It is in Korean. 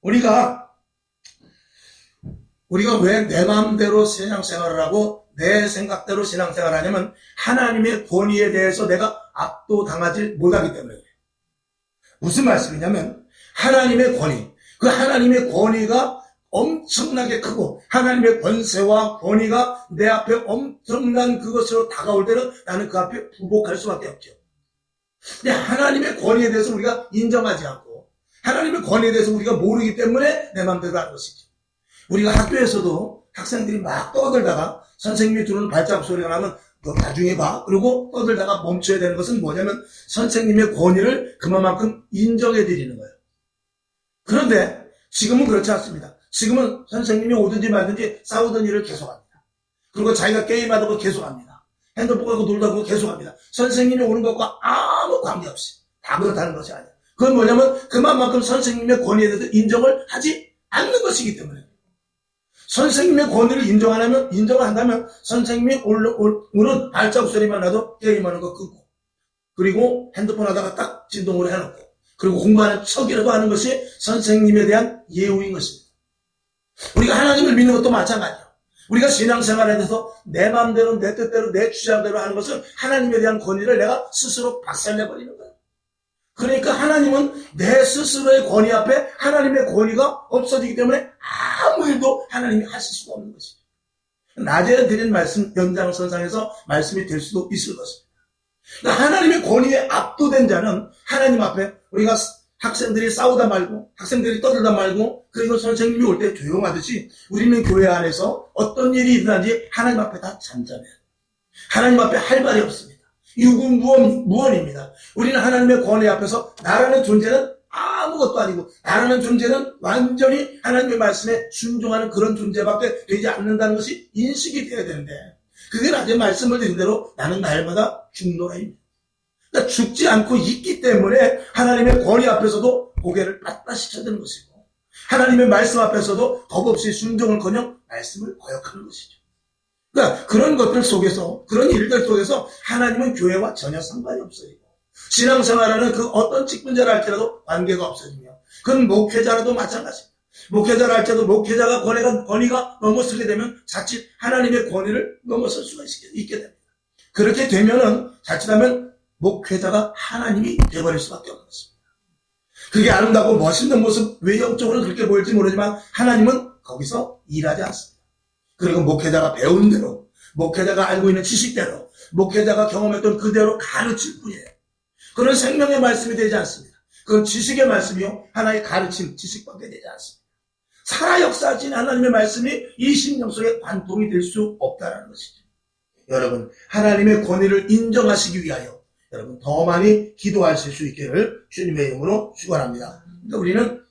우리가 왜 내 마음대로 신앙생활을 하고 내 생각대로 신앙생활을 하냐면 하나님의 권위에 대해서 내가 압도당하지 못하기 때문에 그래요. 무슨 말씀이냐면 하나님의 권위, 그 하나님의 권위가 엄청나게 크고 하나님의 권세와 권위가 내 앞에 엄청난 그것으로 다가올 때는 나는 그 앞에 굴복할 수밖에 없죠. 근데 하나님의 권위에 대해서 우리가 인정하지 않고 하나님의 권위에 대해서 우리가 모르기 때문에 내 마음대로 하는 것이죠. 우리가 학교에서도 학생들이 막 떠들다가 선생님이 들은 발자국 소리가 나면 너 나중에 봐. 그리고 떠들다가 멈춰야 되는 것은 뭐냐면 선생님의 권위를 그만큼 인정해 드리는 거예요. 그런데 지금은 그렇지 않습니다. 지금은 선생님이 오든지 말든지 싸우던 일을 계속합니다. 그리고 자기가 게임하다가 계속합니다. 핸드폰 갖고 놀다가 계속합니다. 선생님이 오는 것과 아무 관계없이 다 그렇다는 것이 아니에요. 그건 뭐냐면 그만큼 선생님의 권위에 대해서 인정을 하지 않는 것이기 때문에 선생님의 권위를 인정을 한다면 선생님이 오는 발자국 소리만 나도 게임하는 거 끊고 그리고 핸드폰 하다가 딱 진동을 해놓고 그리고 공부하는 척이라도 하는 것이 선생님에 대한 예우인 것입니다. 우리가 하나님을 믿는 것도 마찬가지예요. 우리가 신앙생활에 대해서 내 마음대로 내 뜻대로 내 주장대로 하는 것은 하나님에 대한 권위를 내가 스스로 박살내버리는 거예요. 그러니까 하나님은 내 스스로의 권위 앞에 하나님의 권위가 없어지기 때문에 아무 일도 하나님이 하실 수가 없는 것이죠. 낮에 드린 말씀 연장선상에서 말씀이 될 수도 있을 것입니다. 그러니까 하나님의 권위에 압도된 자는 하나님 앞에 우리가 학생들이 싸우다 말고 학생들이 떠들다 말고 그리고 선생님이 올 때 조용하듯이 우리는 교회 안에서 어떤 일이 일어나는지 하나님 앞에 다 잠잠해요. 하나님 앞에 할 말이 없습니다. 유구무원입니다. 우리는 하나님의 권위 앞에서 나라는 존재는 아무것도 아니고 나라는 존재는 완전히 하나님의 말씀에 순종하는 그런 존재밖에 되지 않는다는 것이 인식이 되어야 되는데 그게 낮에 말씀을 드린 대로 나는 날마다 죽노라입니다. 그러니까 죽지 않고 있기 때문에 하나님의 권위 앞에서도 고개를 빳빳이 쳐드는 것이고 하나님의 말씀 앞에서도 겁없이 순종을커녕 말씀을 거역하는 것이죠. 그러니까 그런 것들 속에서 그런 일들 속에서 하나님은 교회와 전혀 상관이 없어지고 신앙생활하는 그 어떤 직분자라 할지라도 관계가 없어지며 그건 목회자라도 마찬가지입니다. 목회자라 할지라도 목회자가 권위가 넘어서게 되면 자칫 하나님의 권위를 넘어설 수가 있게 됩니다. 그렇게 되면은 자칫하면 목회자가 하나님이 되어버릴 수밖에 없는 것입니다. 그게 아름답고 멋있는 모습 외형적으로는 그렇게 보일지 모르지만 하나님은 거기서 일하지 않습니다. 그리고 목회자가 배운 대로 목회자가 알고 있는 지식대로 목회자가 경험했던 그대로 가르칠 뿐이에요. 그런 생명의 말씀이 되지 않습니다. 그건 지식의 말씀이요 하나의 가르침 지식밖에 되지 않습니다. 살아 역사하신 하나님의 말씀이 이 심령 속에 관통이 될 수 없다는 것이죠. 여러분 하나님의 권위를 인정하시기 위하여 여러분 더 많이 기도하실 수 있기를 주님의 이름으로 축원합니다. 그러니까 우리는